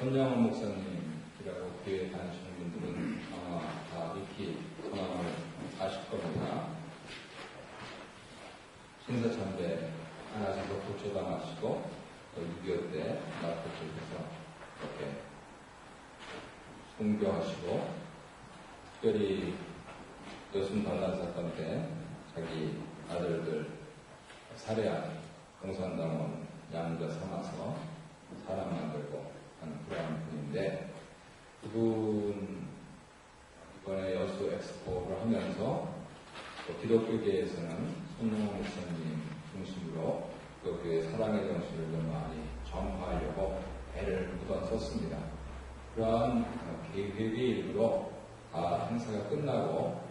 손영원 목사님이라고 교회 다니시는 분들은 아마 다 익히 성함을 아실 겁니다. 신사참배 안 하셔서 고초당하시고 6.25 때 나토 쪽에서 이렇게 순교하시고, 특별히 여순 반란 사건 때 자기 아들들 살해한 공산당원 양자 삼아서 사람 만들고 하는 그런 분인데, 그분 이번에 여수 엑스포를 하면서 기독교계에서는 손영원 목사님 중심으로 기독교의 사랑의 정신을 좀 많이 전파하려고 애를 묻어 썼습니다. 그러한 계획의 일부로 행사가 끝나고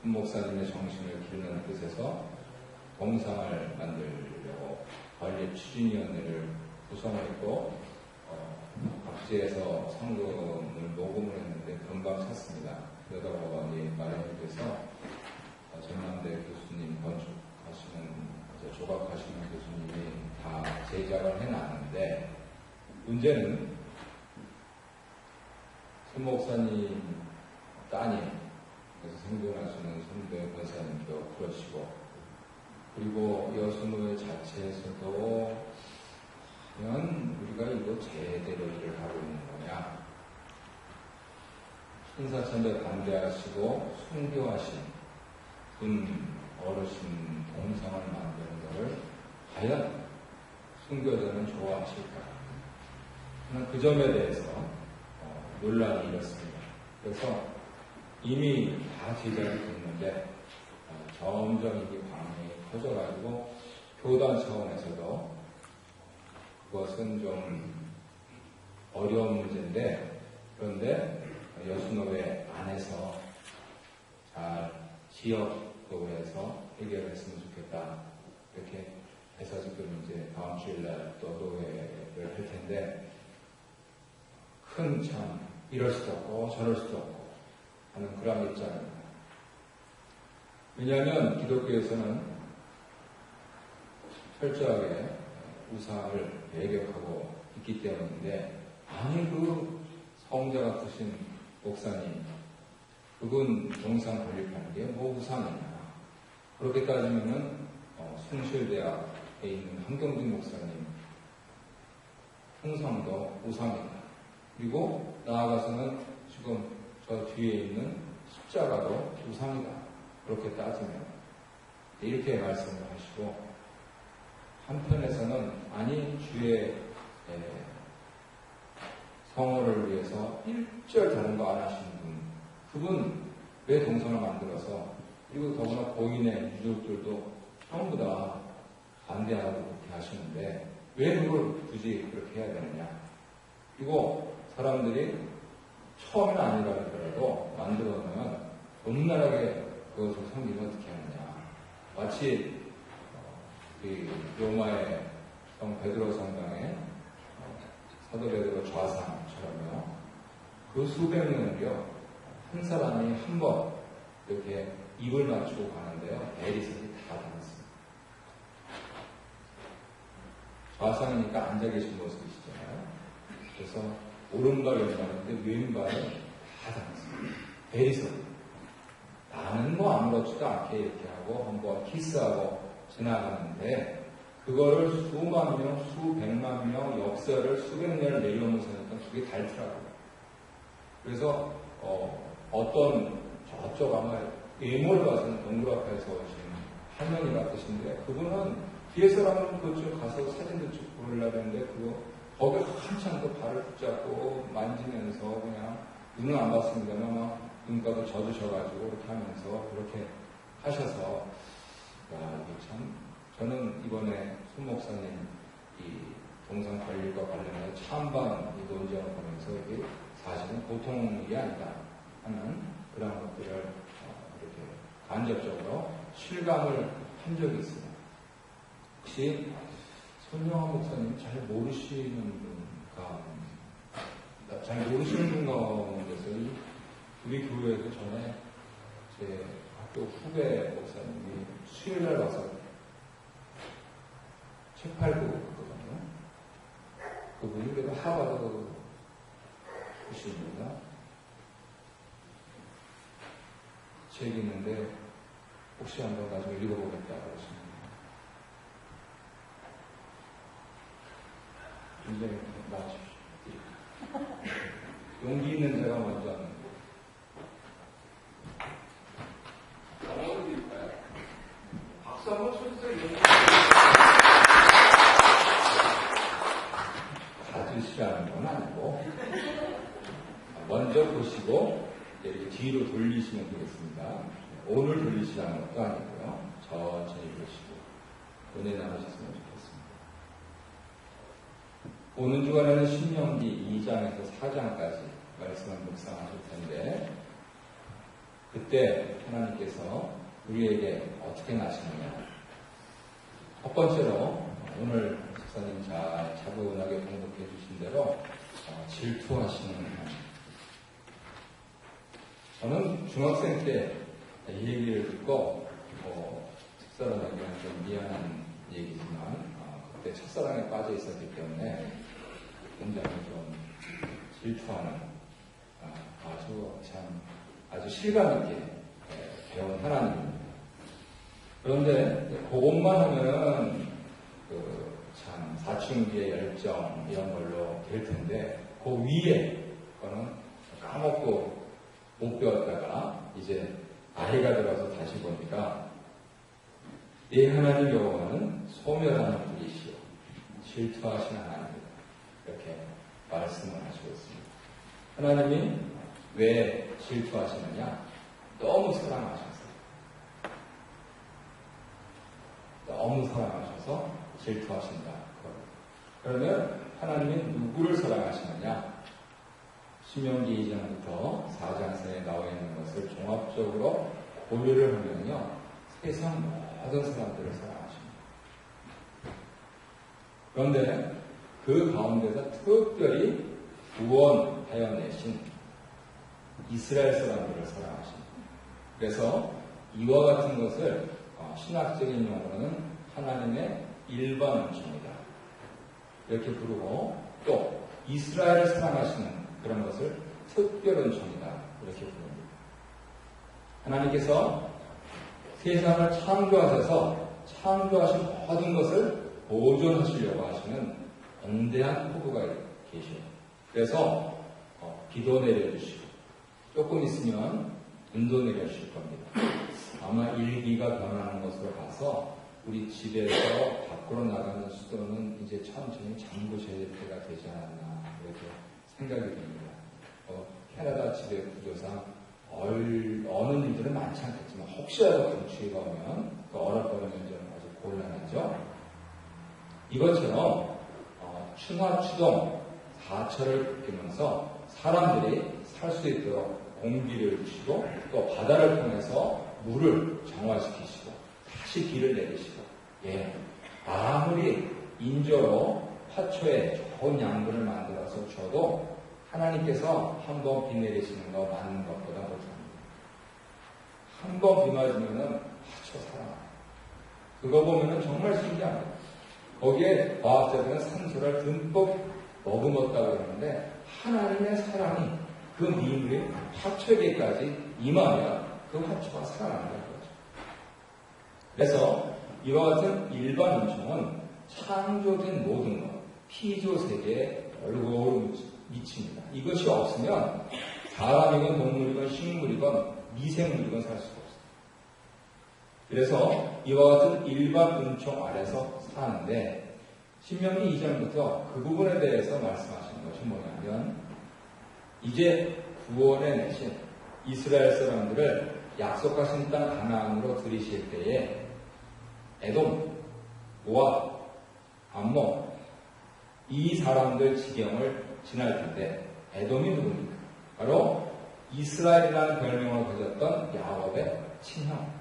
손 목사님의 정신을 기르는 뜻에서 동상을 만들려고 관리 추진위원회를 구성했고, 각지에서 성금을 모금을 했는데 금방 찼습니다. 그러다 보니 마련돼서 전남대 교수님, 건축하시는, 조각하시는 교수님이 다 제작을 해놨는데, 문제는 손 목사님 따님, 그래서 생존하시는 손배 권사님도 그러시고, 그리고 여수노회 자체에서도 과연 우리가 이거 제대로 일을 하고 있는 거냐, 신사참배 반대하시고 순교하신 어르신 동상을 만드는 것을 과연 순교자는 좋아하실까 하는 그 점에 대해서 논란이 일었습니다. 그래서 이미 다 제작이 됐는데 점점 이게 광량이 커져가지고 교단 차원에서도 그것은 좀 어려운 문제인데, 그런데 여수노회 안에서 잘 지역도에서 해결했으면 좋겠다, 이렇게 해서 지금 이제 다음 주일날 또 노회를 할 텐데, 큰 참 이럴 수도 없고 저럴 수도 없고 하는 그런 입장입니다. 왜냐하면 기독교에서는 철저하게 우상을 배격하고 있기 때문인데, 아니 그 성자 같으신 목사님, 그분 동상 건립하는 게 뭐 우상이냐, 그렇게 따지면은 숭실대학에 있는 한경준 목사님 풍성도 우상이다. 그리고 나아가서는 지금 저 뒤에 있는 십자가도 우상이다. 그렇게 따지면 이렇게 말씀을 하시고, 한편에서는 아니 주의 성호를 위해서 일절 다른 거 안 하시는 분, 그분 왜 동상을 만들어서, 그리고 더구나 고인의 유족들도 전부 다 반대하고 그렇게 하시는데 왜 그걸 굳이 그렇게 해야 되느냐. 그리고 사람들이 처음에는 아니라 하더라도 만들어 놓으면 돈나라하게 그것을 섬기면 어떻게 하느냐. 마치 로마의 성 베드로 성당에 사도 베드로 좌상처럼요, 그 수백 년을요 한 사람이 한 번 이렇게 입을 맞추고 가는데요, 대리석이 다 달았습니다. 좌상이니까 앉아 계신 모습이시잖아요. 그래서 오른발 왼발인데 왼발은 다 달았습니다. 대리석. 나는 뭐 아무렇지도 않게 이렇게 하고 한번 키스하고 지나가는데, 그거를 수만 명, 수백만 명 역사를 수백 년을 내려오면서니까 그게 닳더라고요. 그래서 어떤 저쪽 아마 예물 가서는 동굴 앞에서 오신 할머니 같으신데, 그분은 뒤에 사람은 그쪽 가서 사진도 찍고 그러려고 했는데, 거기 한참 또 발을 붙잡고 만지면서 그냥 눈은 안 봤습니다만 막 눈가도 젖으셔가지고 그렇게 하면서 그렇게 하셔서, 야, 이게 참, 저는 이번에 손 목사님 이 동상 관리과 관련해서 찬반 이 논쟁을 보면서 이게 사실은 보통 일이 아니다 하는 그런 것들을 이렇게 간접적으로 실감을 한 적이 있습니다. 혹시 손영원 목사님 잘 모르시는 분 가운데서 우리 교회에서 전에 제 학교 후배 목사님이 수요일날 와서 책 팔고 있거든요. 그분이 그래도 하와드 사도 보십니다. 책이 있는데 혹시 한번 나중에 읽어보겠다 그러십니다. 굉장히 나와주십시오. 용기 있는 자가 먼저 하는 거. 뭐라고 드릴까요? 박수 한번 쳐주세요. 가지시라는 건 아니고 먼저 보시고 이렇게 뒤로 돌리시면 되겠습니다. 오늘 돌리시라는 것도 아니고요. 천천히 보시고 은혜 나누셨으면 좋겠습니다. 오는 주간에는 신명기 2장에서 4장까지 말씀을 묵상하실 텐데 그때 하나님께서 우리에게 어떻게 나시느냐. 첫 번째로 오늘 목사님 잘 차분하게 공독해 주신 대로 질투하시는 하나님. 저는 중학생 때 이 얘기를 듣고 첫사랑에게는 좀 미안한 얘기지만 그때 첫사랑에 빠져 있었기 때문에 굉장히 좀 질투하는 아주 실감 있게 배운 하나님입니다. 그런데 그것만 하면은 참 사춘기의 열정 이런 걸로 될 텐데 그 위에 그거는 까먹고 못 배웠다가 이제 나이가 들어서 다시 보니까 이 하나님 여호와는 소멸하는 분이시오 질투하시는 하나님이다 이렇게 말씀을 하시고 있습니다. 하나님이 왜 질투하시느냐? 너무 사랑하셔서 질투하신다. 그러면 하나님이 누구를 사랑하시느냐? 신명기 2장부터 4장서에 나와 있는 것을 종합적으로 고려를 하면요. 세상 모든 사람들을 사랑하십니다. 그런데 그 가운데서 특별히 구원하여 내신 이스라엘 사람들을 사랑하십니다. 그래서 이와 같은 것을 신학적인 용어로는 하나님의 일반 은총이다. 이렇게 부르고 또 이스라엘을 사랑하시는 그런 것을 특별 은총이다. 이렇게 부릅니다. 하나님께서 세상을 창조하셔서 창조하신 모든 것을 보존하시려고 하시는 원대한 포부가 계셔요. 그래서 비도 내려주시고 조금 있으면 눈도 내려주실 겁니다. 아마 일기가 변하는 것으로 봐서 우리 집에서 밖으로 나가는 수도는 이제 천천히 잠그셔야 때가 되지 않았나 이렇게 생각이 듭니다. 캐나다 지배 구조상 어느 일들은 많지 않겠지만 혹시라도 강추위가 오면 얼어버리면 좀 아주 곤란하죠. 이것처럼 충하추동 사철을 느끼면서 사람들이 살 수 있도록 공기를 주시고 또 바다를 통해서 물을 정화시키시고 다시 비를 내리시고 아무리 인조로 화초에 좋은 양분을 만들어서 줘도 하나님께서 한 번 비 내리시는 거 맞는 것보다 못합니다. 한 번 비 맞으면은 화초 살아나요. 그거 보면은 정말 신기합니다. 거기에 과학자들은 산소를 듬뿍 머금었다고 그러는데 하나님의 사랑이 그 미물이 화초에게까지 임하면 그 화초가 살아난다는 거죠. 그래서 이와 같은 일반 은총은 창조된 모든 것, 피조 세계에 골고루 미칩니다. 이것이 없으면 사람이건 동물이건 식물이건 미생물이건 살 수가 없습니다. 그래서 이와 같은 일반 은총 아래서 사는데 신명기 2장부터 그 부분에 대해서 말씀하시는 것이 뭐냐면 이제 구원해 내신 이스라엘 사람들을 약속하신 땅 가나안으로 들이실 때에 에돔, 모압, 암몬 이 사람들 지경을 지날 텐데 에돔이 누굽니까? 바로 이스라엘이라는 별명을 가졌던 야곱의 친형.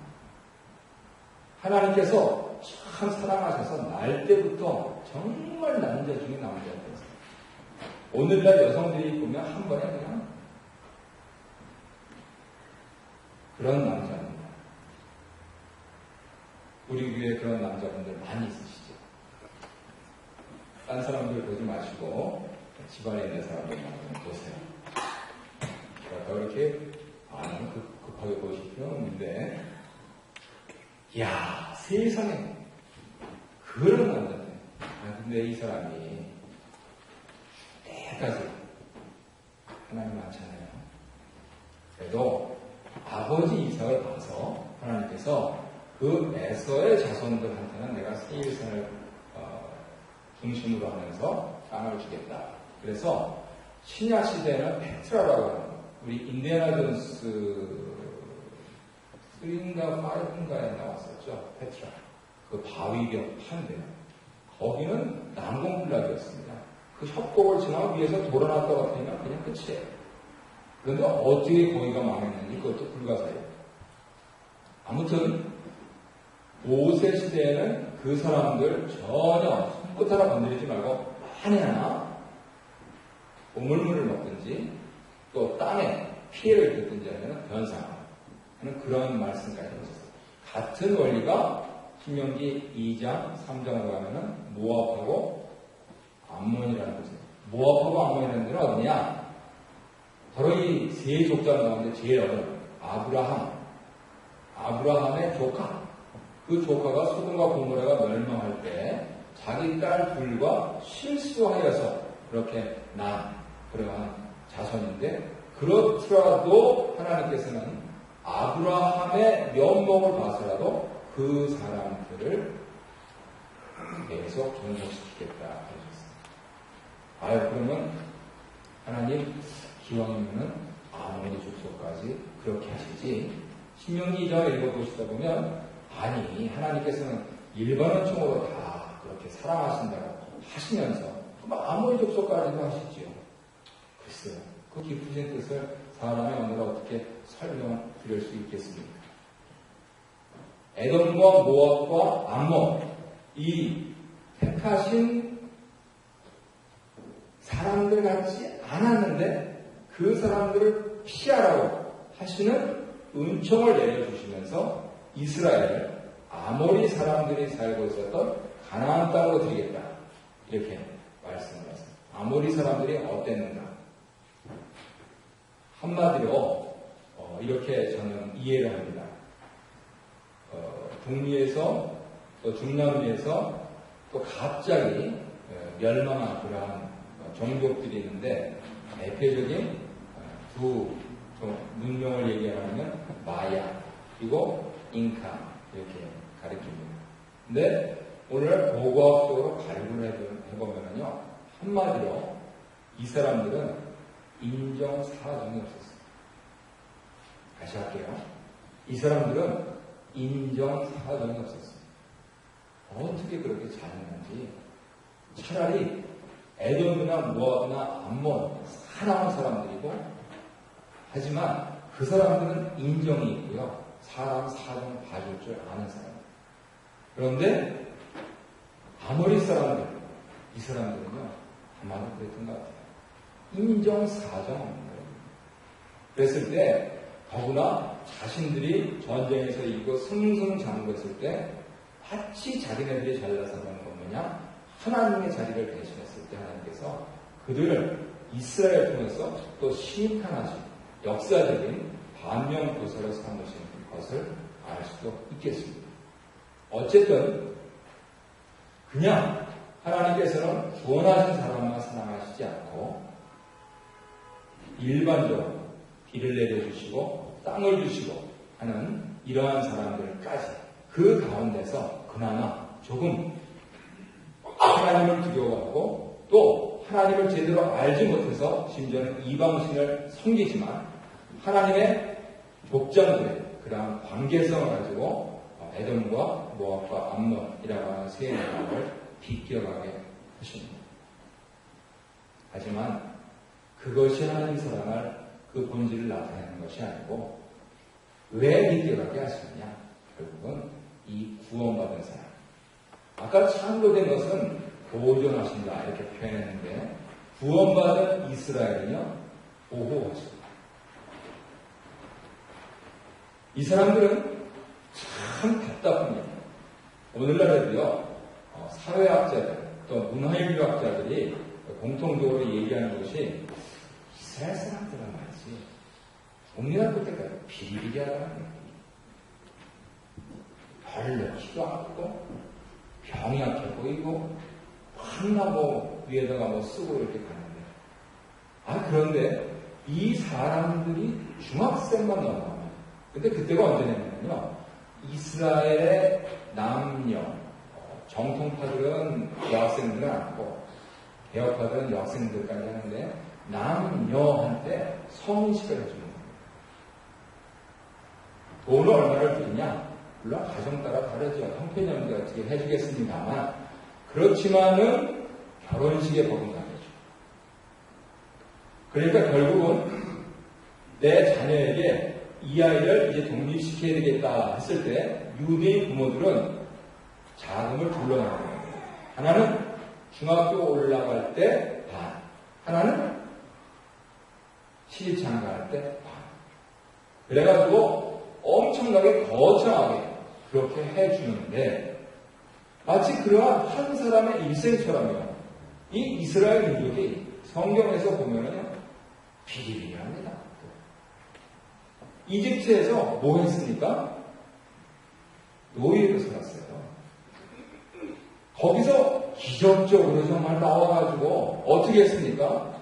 하나님께서 참 사랑하셔서 날 때부터 정말 남자 중에 남자였어요. 오늘날 여성들이 보면 한 번에 그냥 그런 남자입니다. 우리 교회에 그런 남자분들 많이 있으시죠? 딴 사람들 보지 마시고 집안에 있는 사람들 보세요. 그렇게 급하게 보실 필요는 없는데, 야, 세상에 그런 남자네. 근데 이 사람이 때까지 하나님 많잖아요. 그래도 아버지 이삭을 봐서 하나님께서 그 에서의 자손들한테는 내가 세일산을 중심으로 하면서 땅을 주겠다. 그래서 신약 시대에는 페트라라고 하는, 우리 인디애나 존스 3인가 5인가에 나왔었죠. 페트라. 그 바위벽 판대요. 거기는 난공불락이었습니다. 그 협곡을 지나면 위에서 돌아놨다가 되면 그냥 끝이에요. 그런데 어떻게 거기가 망했는지 그것도 불가사예요. 아무튼 모세 시대에는 그 사람들 전혀 손끝 하나 건드리지 말고 만에나 오물물을 먹든지 또 땅에 피해를 입든지 하면 변상하는 그런 말씀까지 있었어요. 같은 원리가 신명기 2장 3장으로 가면은 모압하고 암몬이라는 곳이에요. 모압하고 암몬이라는 데는 어디냐? 바로 이 세 족장 가운데 제일 어려운 아브라함의 조카. 그 조카가 소돔과 고모라가 멸망할 때 자기 딸 둘과 실수하여서 그렇게 난 그러한 자손인데, 그렇더라도 하나님께서는 아브라함의 면목을 봐서라도 그 사람들을 계속 존속시키겠다 하셨습니다. 그러면 하나님 기왕이면은 아무리 족속까지 그렇게 하시지. 신명기 2장을 읽어보시다 보면 아니 하나님께서는 일반 은총으로 다 그렇게 사랑하신다고 하시면서 아무리 족속까지도 하시지요. 글쎄요. 그 깊으신 뜻을 사람의 언어로 어떻게 설명드릴 수 있겠습니까? 에돔과 모압과 암몬, 이 택하신 사람들 같지 않았는데 그 사람들을 피하라고 하시는 은총을 내려주시면서 이스라엘, 아모리 사람들이 살고 있었던 가나안 땅으로 드리겠다. 이렇게 말씀을 하셨습니다. 아모리 사람들이 어땠는가? 한마디로 이렇게 저는 이해를 합니다. 북미에서 또 중남미에서 또 갑자기 멸망한 그러한 종족들이 있는데, 대표적인 두 문명을 얘기하면 마야 그리고 잉카 이렇게 가리킵니다. 근데 오늘 고고학적으로 발굴을 해보면요, 한마디로 이 사람들은 인정사정이 없었어요. 다시 할게요. 이 사람들은 인정사정이 없었어요. 어떻게 그렇게 잘했는지. 차라리 에돔이나 모압이나 암몬 사나운 사람들이고, 하지만 그 사람들은 인정이 있고요, 사람 사정을 봐줄 줄 아는 사람. 그런데 아모리 사람들, 이 사람들은요 아마도 그랬던 것 같아요. 인정사정 없는 거예요. 그랬을 때 더구나 자신들이 전쟁에서 이기고 승승장구했을 때 마치 자기네들이 잘나서 그런 것 마냥 하나님의 자리를 대신했을 때 하나님께서 그들을 이스라엘 통해서 또 심판하신 역사적인 반면교사로 삼으신 것을 알 수도 있겠습니다. 어쨌든 그냥 하나님께서는 구원하신 사람만 사랑하시지 않고 일반적으로 비를 내려주시고 땅을 주시고 하는 이러한 사람들까지 그 가운데서 그나마 조금 하나님을 두려워하고 또 하나님을 제대로 알지 못해서 심지어는 이방신을 섬기지만 하나님의 족장들의 그러한 관계성을 가지고 에돔과 모압과 암몬이라고 하는 세 나라를 비껴가게 하십니다. 하지만 그것이 하나님 사랑할 그 본질을 나타내는 것이 아니고 왜 비껴가게 하시느냐? 결국은 이 구원받은 사람. 아까 창조된 것은 보존하신다 이렇게 표현했는데 구원받은 이스라엘은요 보호하신다. 이 사람들은 참 답답합니다. 오늘날에도요 사회학자들 또 문화인류학자들이 공통적으로 얘기하는 것이 이스라엘 사람들은 말이지 동일한 그때까지 비리비리하다는 얘기. 별로 키도 않고 병이 약해 보이고 하나 위에다가 쓰고 이렇게 가는데 그런데 이 사람들이 중학생만 넘어가면 근데 그때가 언제냐면요 이스라엘의 남녀 정통파들은 여학생들은 아니고 개혁파들은 여학생들까지 하는데 남녀한테 성인식을 해주는 거예요. 돈을 얼마를 드리냐? 물론 가정 따라 다르죠. 형편없는 어떻게 해주겠습니다만 그렇지만은 결혼식에 버금가겠죠. 그러니까 결국은 내 자녀에게 이 아이를 이제 독립시켜야 되겠다 했을 때 유대인 부모들은 자금을 둘러 나가는 거예요. 하나는 중학교 올라갈 때 반, 하나는 시집장가할 때 반. 그래가지고 엄청나게 거창하게 그렇게 해주는데 마치 그러한 한 사람의 일생처럼요. 이 이스라엘 민족이 성경에서 보면은요 비리비리합니다. 이집트에서 뭐 했습니까? 노예로 살았어요. 거기서 기적적으로 정말 나와가지고 어떻게 했습니까?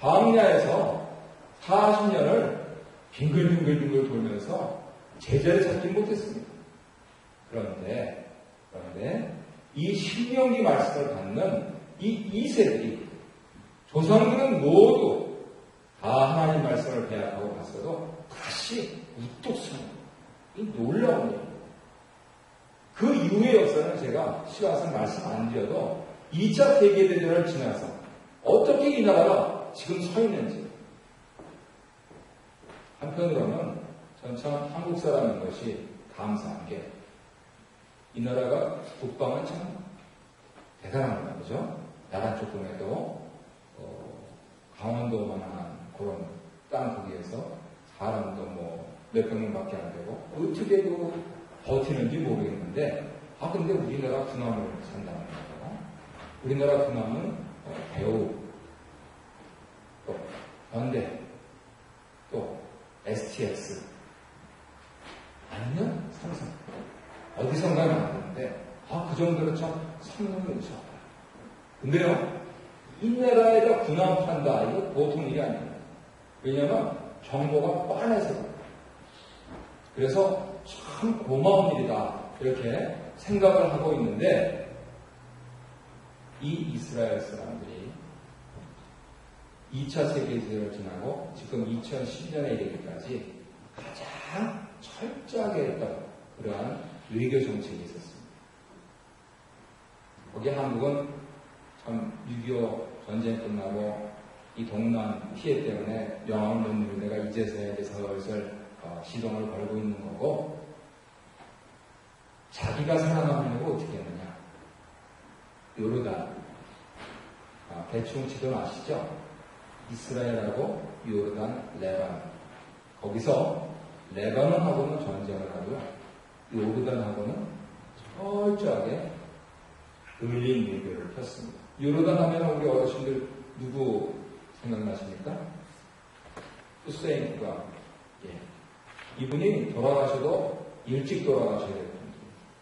광야에서 40년을 빙글빙글 돌면서 제자를 찾지 못했습니다. 그런데 이 신명기 말씀을 받는 이 이세들이 조상들은 모두 다 하나님 말씀을 배약하고 갔어도 다시 우뚝 서는 이 놀라운 일입니다. 그 이후의 역사는 제가 시간상 말씀 안 드려도 2차 세계대전을 지나서 어떻게 이 나라가 지금 서 있는지 한편으로는 전 참 한국 사람인 것이 감사한 게 이 나라가 국방은 참 대단한 거죠. 그죠? 나라 조금에도 강원도만한 그런 땅 거기에서 사람도 몇 명밖에 안 되고 어떻게 버티는지 모르겠는데 근데 우리나라 군함을 산다는 거죠. 우리나라 군함은 배우 또 현대 또 STX 아니면 삼성 어디선가는 안 되는데 그 정도로 참 성능이 우수하다. 근데요 이 나라에다 군함 판다 이거 보통 일이 아닙니다. 왜냐하면 정보가 뻔해서 그래서 참 고마운 일이다 이렇게 생각을 하고 있는데 이 이스라엘 사람들이 2차 세계대전을 지나고 지금 2010년에 이르기까지 가장 철저하게 했던 그러한 외교 정책이 있었습니다. 거기에 한국은 참 6.25 전쟁 끝나고 이 동남 피해 때문에 명함 논문을 내가 이제서야 슬슬 시동을 걸고 있는 거고 자기가 살아남으려고 어떻게 했느냐 요르단 대충 지도 아시죠? 이스라엘하고 요르단, 레바논 거기서 레바논하고는 전쟁을 하고요 요르단하고는 철저하게 을린 외교를 폈습니다. 요르단 하면 우리 어르신들 누구 생각나십니까? 후세인과 이분이 돌아가셔도 일찍 돌아가셔야 될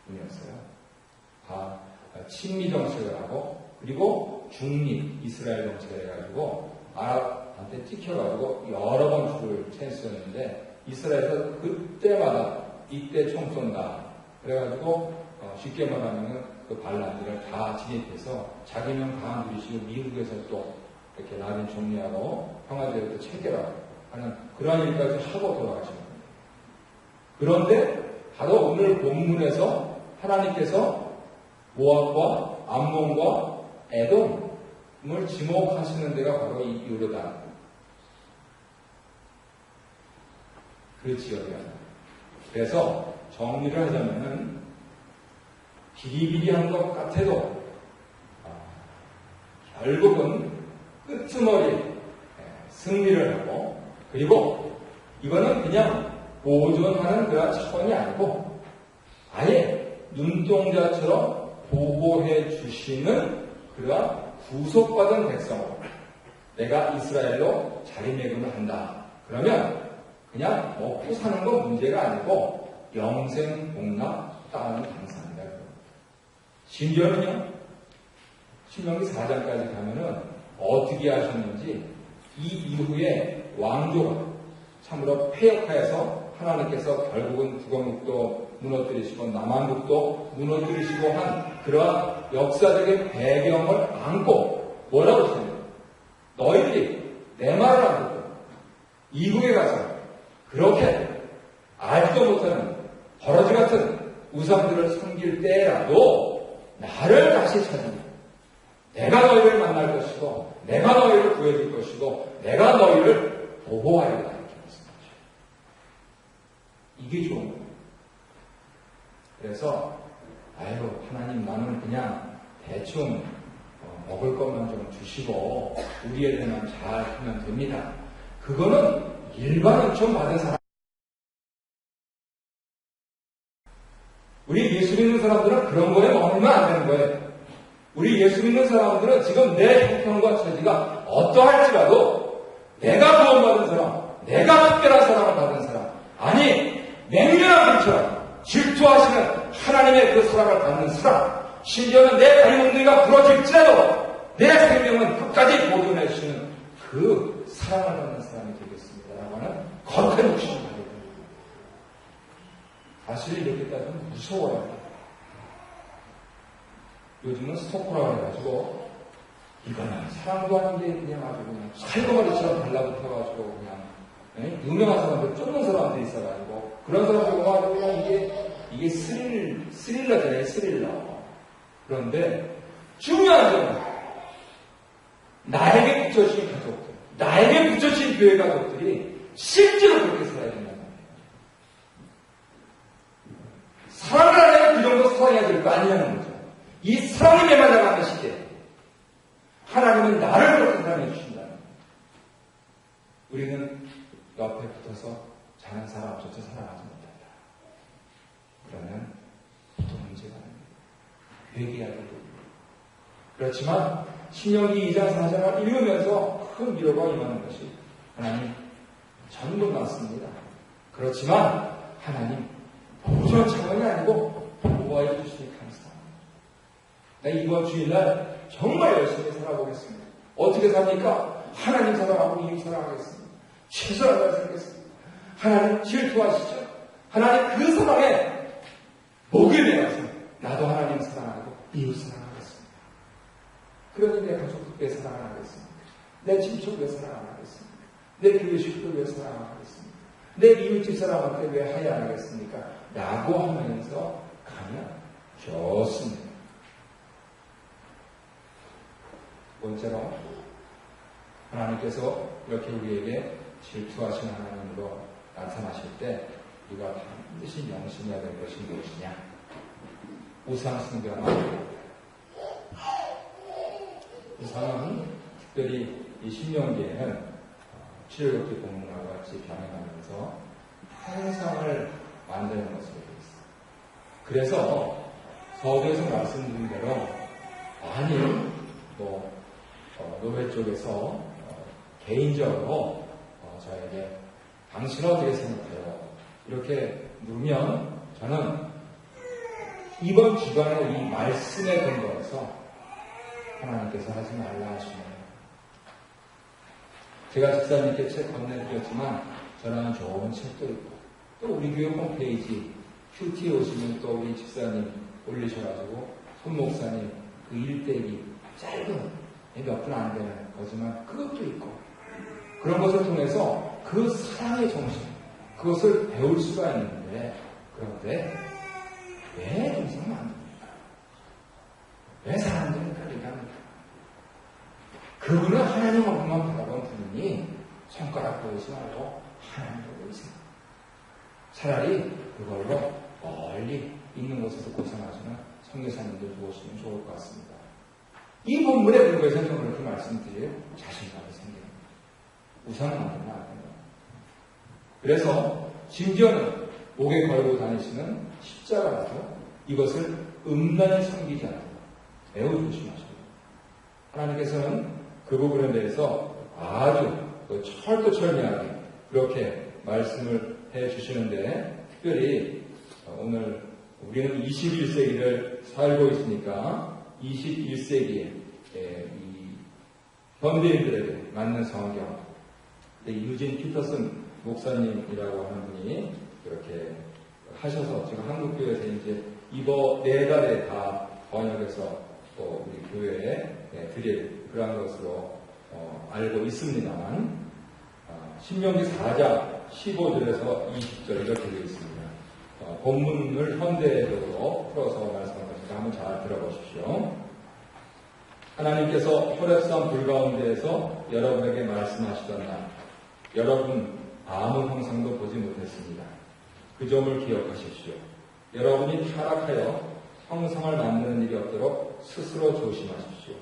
분이었어요. 다 친미 정책을 하고 그리고 중립 이스라엘 정책을 해가지고 아랍한테 찍혀가지고 여러 번 줄을 챘었는데 이스라엘에서 그때마다 이때 총 쏜다. 그래가지고 쉽게 말하면 그 반란들을 다 진입해서 자기는 강한 들이시고 미국에서 또 이렇게 라빈 총리하고 평화제를 체결하고 하는 그러한 일까지 하고 돌아가신 겁니다. 그런데 바로 오늘 본문에서 하나님께서 모압과 암몬과 에돔을 지목하시는 데가 바로 이 요르단 그 지역이에요. 그래서 정리를 하자면은 비리비리한 것 같아도 결국은 끄트머리 승리를 하고 그리고 이거는 그냥 보존하는 그런 차원이 아니고 아예 눈동자처럼 보호해 주시는 그러한 구속받은 백성으로 내가 이스라엘로 자리매김을 한다. 그러면 그냥 먹고 사는 건 문제가 아니고 영생 복락 땅은 당사한다. 심지어는요, 신명기 4장까지 가면은 어떻게 하셨는지 이 이후에 왕조가 참으로 폐역하여서 하나님께서 결국은 북왕국도 무너뜨리시고 남한국도 무너뜨리시고 한 그러한 역사적인 배경을 안고 뭐라고 했습니까? 너희들이 내 말을 안 듣고 이국에 가서 그렇게 알지도 못하는 버러지 같은 우상들을 섬길 때라도 나를 다시 찾으면 내가 너희를 만날 것이고 내가 너희를 구해줄 것이고 내가 너희를 보호하리라 이렇게 말씀하죠. 이게 좋은 거예요. 그래서 하나님 나는 그냥 대충 먹을 것만 좀 주시고 우리 애들만 잘 하면 됩니다. 그거는 일반 은총 받은 사람. 우리 예수 믿는 사람들은 그런 거에 머물면 안 되는 거예요. 우리 예수 믿는 사람들은 지금 내 형편과 처지가 어떠할지라도 내가 구원받은 사람, 내가 특별한 사랑을 받은 사람, 아니 맹렬한 불처럼 질투하시는 하나님의 그 사랑을 받는 사람, 심지어는 내 다리 몽둥이가 부러질지라도 내 생명은 끝까지 보존해주시는 그 사랑을 받는 사람이 되겠습니다. 라고 하는 거룩한 욕심을 가지고 있습니다. 사실 이렇게 따지면 무서워요. 요즘은 스토커라고 해가지고 이거는 사랑도 아닌데 그냥 아주 그냥 살거머리처럼 달라붙어가지고 그냥 유명한 사람들 쫓는 사람들이 있어가지고 그런 사람들 와가지고 그냥 이게 스릴러잖아요. 스릴러. 그런데 중요한 점은 나에게 붙여진 가족들, 나에게 붙여진 교회 가족들이 실제로 그렇게 살아야 된다는 거예요. 사랑을 하려면 그 정도 사랑해야 될 거 아니냐는 거죠. 이 사랑이 메말라가는 시대에 하나님은 나를 그렇게 사랑해 주신다는 거예요. 우리는 옆에 붙어서 자는 사람조차 사랑하지 못한다. 그러면 또 문제가 아닙니다. 회개해야 되고. 그렇지만 신명기 2장 4장을 읽으면서 큰 위로가 임하는 것이 하나님 전부 맞습니다. 그렇지만 하나님 보존 차원이 아니고 보호해 주시니 감사합니다. 나 이번 주일날 정말 열심히 살아보겠습니다. 어떻게 삽니까? 하나님 사랑하고 이웃 사랑하겠습니다. 최선을 다해 살겠습니다. 하나님 질투하시죠? 하나님 그 사랑에 목을 내어서 나도 하나님 사랑하고 이웃 사랑하겠습니다. 그러니 내 가족들 왜 사랑 안 하겠습니까? 내 친척 왜 사랑 안 하겠습니까? 내 교회 식구들 왜 사랑 안 하겠습니까? 내 이웃집 사람한테 왜 하야 안 하겠습니까? 라고 하면서 가면 좋습니다. 번째로 하나님께서 이렇게 우리에게 질투하시는 하나님으로 나타나실 때 우리가 반드시 명심해야 될 것이 무엇이냐? 우상 숭배하는 우상은 특별히 이 신명기에는 출애굽기 본문과 같이 변해가면서 형상을 만드는 것으로 되어 있습니다. 그래서 서두에서 말씀드린 대로 많이 노회 쪽에서 개인적으로 저에게 당신은 어떻게 생각해요? 이렇게 물으면 저는 이번 주간의 이 말씀에 근거해서 하나님께서 하지 말라 하시네요. 제가 집사님께 책 건네드렸지만 저는 좋은 책도 있고 또 우리 교회 홈페이지 큐티에 오시면 또 우리 집사님 올리셔가지고 손 목사님 그 일대기 짧은 몇 분 안 되는 거지만 그것도 있고 그런 것을 통해서 그 사랑의 정신 그것을 배울 수가 있는데 그런데 왜 동생을 만듭니까? 왜 사람들은 그렇게 합니까? 그분은 하나님 얼굴만 바라본 분이니 손가락 보이지 말고 하나님을 보이세요. 차라리 그걸로 멀리 있는 곳에서 고생하시는 선교사님들 보시면 좋을 것 같습니다. 이 본문에 근거해서 저는 그렇게 말씀드려요. 자신감이 생깁니다. 우상을 만들면 안 됩니다. 그래서 심지어는 목에 걸고 다니시는 십자가라도 이것을 음란히 섬기지 않도록 매우 조심하셔야 됩니다. 하나님께서는 그 부분에 대해서 아주 철두철미하게 그렇게 말씀을 해 주시는데, 특별히 오늘 우리는 21세기를 살고 있으니까 21세기에 이 현대인들에게 맞는 성경, 유진 피터슨 목사님이라고 하는 분이 그렇게 하셔서 지금 한국교회에서 이제 이번 4달에 다 번역해서 또 우리 교회에 드릴 그런 것으로 알고 있습니다만, 신명기 4장 15절에서 20절 이렇게 되어 있습니다. 본문을 현대적으로 풀어서 말씀한 것입니다. 한번 잘 들어보십시오. 하나님께서 호렙산 불 가운데에서 여러분에게 말씀하시던 날, 여러분 아무 형상도 보지 못했습니다. 그 점을 기억하십시오. 여러분이 타락하여 형상을 만드는 일이 없도록 스스로 조심하십시오.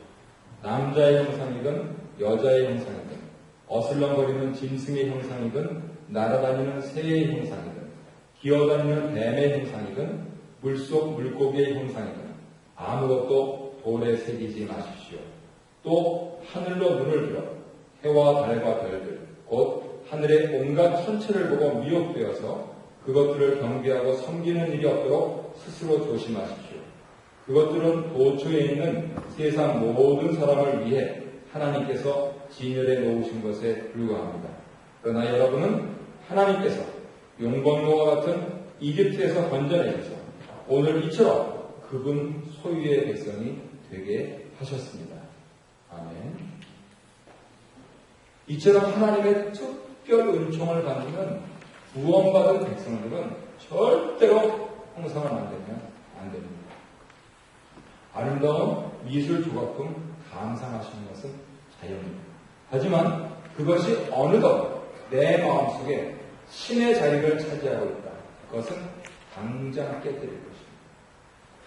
남자의 형상이든 여자의 형상이든 어슬렁거리는 짐승의 형상이든 날아다니는 새의 형상이든 기어다니는 뱀의 형상이든 물속 물고기의 형상이든 아무것도 돌에 새기지 마십시오. 또 하늘로 눈을 들어 해와 달과 별들 곧 하늘의 온갖 천체를 보고 미혹되어서 그것들을 경배하고 섬기는 일이 없도록 스스로 조심하십시오. 그것들은 도처에 있는 세상 모든 사람을 위해 하나님께서 진열해 놓으신 것에 불과합니다. 그러나 여러분은 하나님께서 용광로와 같은 이집트에서 건져내셔서 오늘 이처럼 그분 소유의 백성이 되게 하셨습니다. 아멘. 이처럼 하나님의 특별 은총을 받는 구원받은 백성들은 절대로 형상을 만들면 안 됩니다. 아름다운 미술 조각품 감상하시는 것은 자연입니다. 하지만 그것이 어느덧 내 마음속에 신의 자리를 차지하고 있다. 그것은 당장 깨뜨릴 것입니다.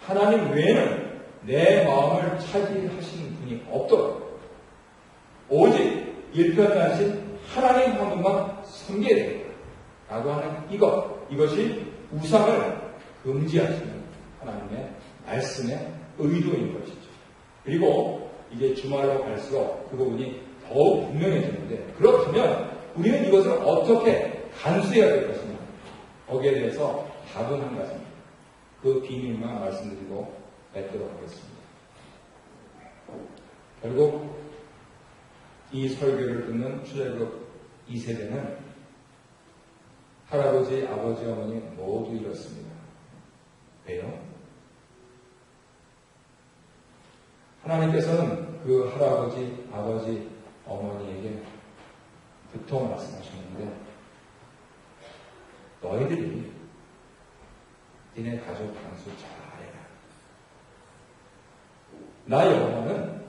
하나님 외에는 내 마음을 차지하시는 분이 없도록 오직 일편단심 하나님 한 분만 섬겨야 됩니다. 라고 하는 이것이 우상을 금지하시는 하나님의 말씀의 의도인 것이죠. 그리고 이제 주말로 갈수록 그 부분이 더욱 분명해지는데, 그렇다면 우리는 이것을 어떻게 간수해야 될 것이냐, 거기에 대해서 답은 한 가지입니다. 그 비밀만 말씀드리고 맺도록 하겠습니다. 결국 이 설교를 듣는 출애굽 2세대는 할아버지, 아버지, 어머니 모두 잃었습니다. 왜요? 하나님께서는 그 할아버지, 아버지, 어머니에게 두통 말씀하셨는데, 너희들이 니네 가족 간수 잘해라. 나 여호와는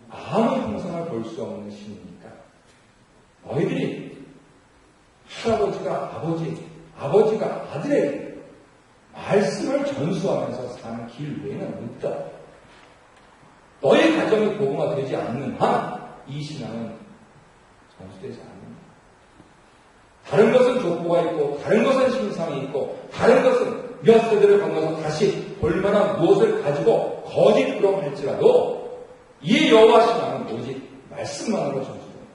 아무 형상을 볼 수 없는 신이니까 너희들이 할아버지가 아버지가 아들에게 말씀을 전수하면서 사는 길 외에는 없다. 너희 가정이 복음화 되지 않는 한 이 신앙은 전수되지 않는다. 다른 것은 족보가 있고, 다른 것은 신상이 있고, 다른 것은 몇 세대를 건너서 다시 볼만한 무엇을 가지고 거짓으로 할지라도 이 여호와 신앙은 오직 말씀만으로 전수된다.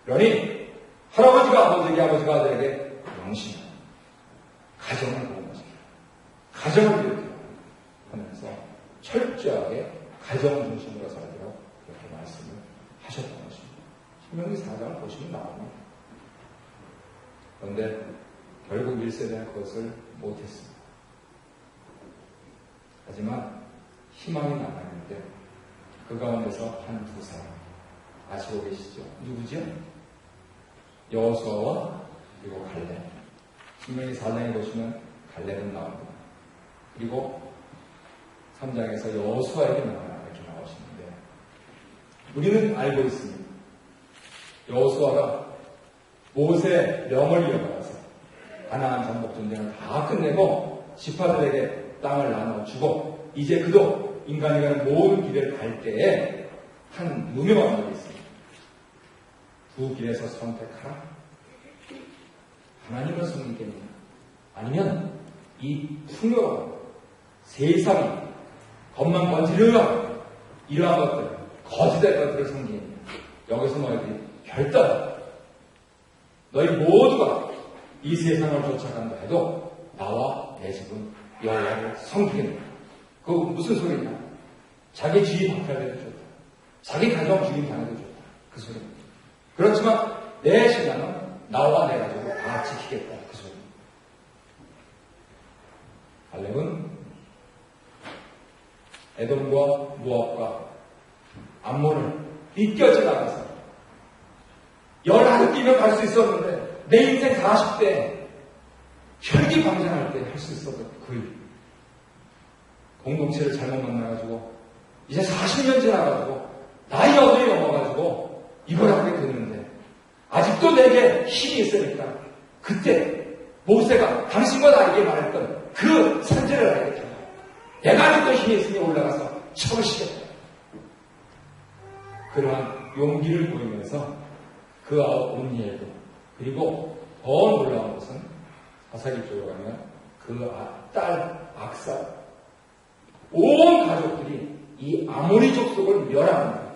그러니 할아버지가 아버지에게, 아버지가 아들에게 명심하라. 가정을 복음화시키라. 가정을 이렇게 하면서 철저하게 가정 중심으로 살도록 이렇게 말씀을 하셨던 것입니다. 신명기 4장을 보시면 나옵니다. 그런데 결국 1세대는 그것을 못했습니다. 하지만 희망이 남아있는데 그 가운데서 한 두 사람 아시고 계시죠? 누구죠? 여호수아와 그리고 갈렙. 신명기 4장에 보시면 갈렙은 나옵니다. 그리고 3장에서 여호수아에게 나오나 이렇게 나오시는데, 우리는 알고 있습니다. 여호수아가 모세의 명을 이어받아서 가나안 전복 전쟁을 다 끝내고 지파들에게 땅을 나눠주고 이제 그도 인간이 가는 모든 길을 갈 때에 한 유명한 말이 있습니다. 두 길에서 선택하라. 하나님을 섬기겠느냐, 아니면 이 풍요로운 세상이 겉만 번지르르 이러한 것들, 거짓된 것들을 섬기니 여기서 너희들이 결단, 너희 모두가 이 세상을 쫓아간다 해도 나와 내 집은 여호와를 섬기겠다. 그거 무슨 소리냐? 자기 주위 박탈돼도 좋다. 자기 가정 주위 당해도 좋다. 그 소리입니다. 그렇지만 내 신앙은 나와 내 가족을 다 지키겠다. 그 소리입니다. 갈렙은 에돔과 모압과 암몬을 비껴 지나가서 11끼면 갈 수 있었는데 내 인생 40대 혈기방장할 때 할 수 있었던 그 일. 공동체를 잘못 만나가지고 이제 40년 지나가지고 나이 어들이 넘어가지고 이걸 하게 됐는데 아직도 내게 힘이 있으니까 그때 모세가 당신과 나에게 말했던 그 선제를 알겠다. 내가 아직도 힘이 있으니 올라가서 쳐보시겠다. 그러한 용기를 보이면서 그 아우 온니엘도 그리고 더 놀라운 것은 사사기 쪽으로 가면 그 딸 악사 온 가족들이 이 아모리 족속을 멸하는데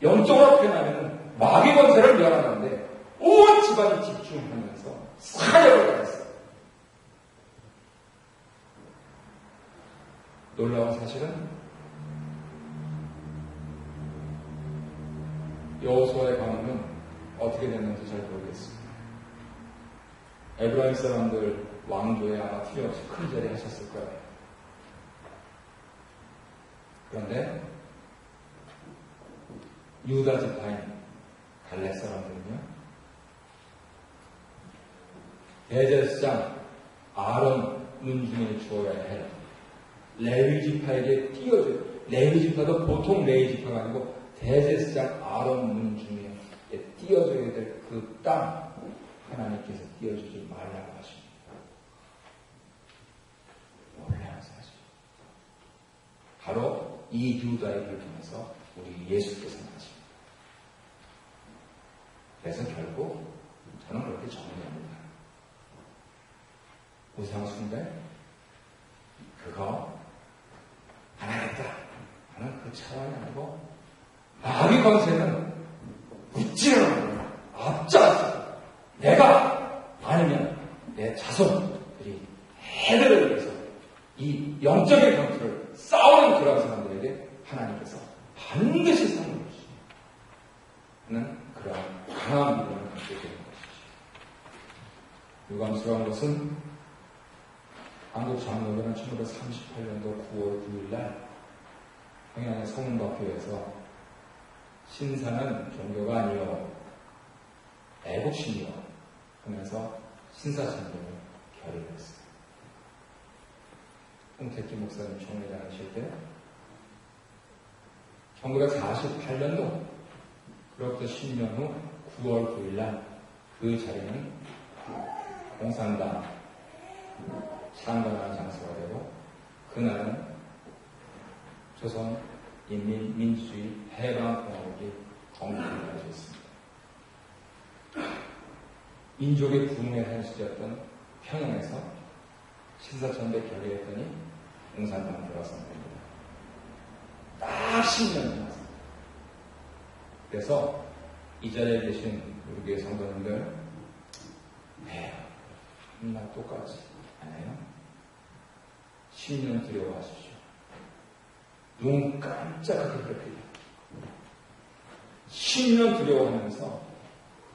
영적으로 표현하면 마귀 권세를 멸하는데 온 집안이 집중하면서 사역을 가졌어요. 놀라운 사실은 여호수아의 가문은 어떻게 됐는지 잘 모르겠습니다. 에브라임 사람들 왕조에 아마 틀림없이 큰 자리 하셨을 거예요. 그런데 유다 지파인 갈렙 사람들은요, 대제사장 아론 눈중에 주어야 할 레위 지파에게 띄워줘요. 레위 지파도 보통 레위 지파가 아니고 대제사장 아론 눈중에 띄워줘야 될 그 땅 하나님께서 띄워주지 말라고 하십니다. 놀라운 사실. 바로 이 유다의 길을 통해서 우리 예수께서 나십니다. 그래서 결국 저는 그렇게 정리합니다. 우상 숭배 그거 안 하겠다 하는 그 차원이 아니고 마귀 권세는 웃지를 않는 앞장서 내가 아니면 내 자손들이 해들을 위해서 이 영적인 권투를 싸우는 그런 사람들에게 하나님께서 반드시 상을 주시는 그런 강한 믿음을 갖게 되는 것이죠. 유감스러운 것은 한국 장로교는 1938년도 9월 9일날 평양의 성문학교에서 신사는 종교가 아니요 애국심이요 하면서 신사천도를 결의했어요. 홍택기 목사님 총회장 하실 때 1948년도 그로부터 10년 후 9월 9일날 그 자리는 공산당 창건하는 장소가 되고 그날은 조선인민민주주의 해방공화국이 건국을 가졌습니다. 민족의 부흥의 한시였던 평양에서 신사천대 결의했더니 공산당 들어선 겁니다. 딱 10년 지났습니다. 그래서 이 자리에 계신 우리 교회 성도님들 맨날 똑같이 아니에요? 10년 두려워하십시오. 눈 깜짝하게 그렇게 10년 두려워하면서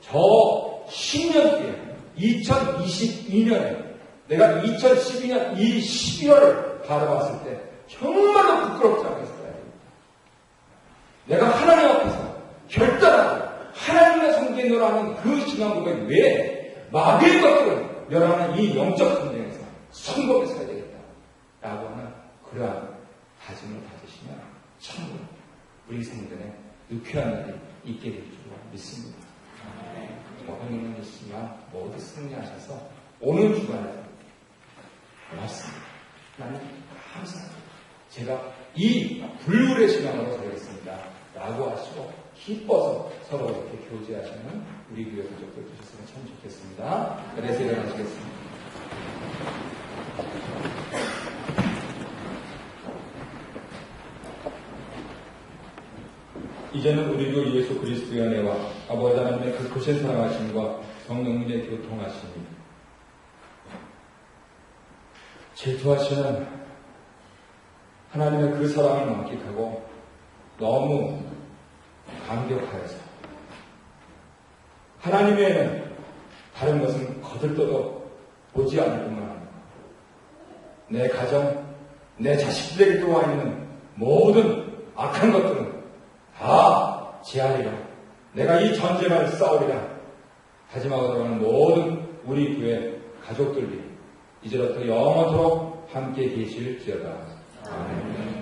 저 10년 뒤에 2022년에 내가 2012년 이 12월을 바라봤을 때 정말로 부끄럽지 않겠어요. 내가 하나님 앞에서 결단하고 하나님의 성경으로 하는 그 신앙 고백 외에 마귀의 것들을 멸하는 이 영적 전쟁에서 성공해 서야 되겠다 라고 하는 그러한 다짐을 가지시면 참으로 우리 성전에 유쾌한 날이 있게 될 줄 믿습니다. 어머님은 있으면 모두 승리하셔서 오는 주간에 고맙습니다. 나는 감사합니다. 제가 이 불굴의 신앙으로 살겠습니다. 라고 하시고 기뻐서 서로 이렇게 교제하시는 우리 교회 가족들 되셨으면 참 좋겠습니다. 그래서 일어나시겠습니다. 이제는 우리도 예수 그리스도의 은혜와 아버지 하나님의 그 크신 사랑하심과 성령님의 교통하심이 질투하시는 하나님의 그 사랑을 만끽하고 너무 감격하여서 하나님의 다른 것은 거들떠도 보지 않을 뿐만 아니라 내 가정, 내 자식들에게 들어와 있는 모든 악한 것들은 다 제하리라. 내가 이 전쟁을 싸우리라. 다짐하고 들어가는 모든 우리 교회 가족들이 이제부터 영원토록 함께 계실지어다. 아멘.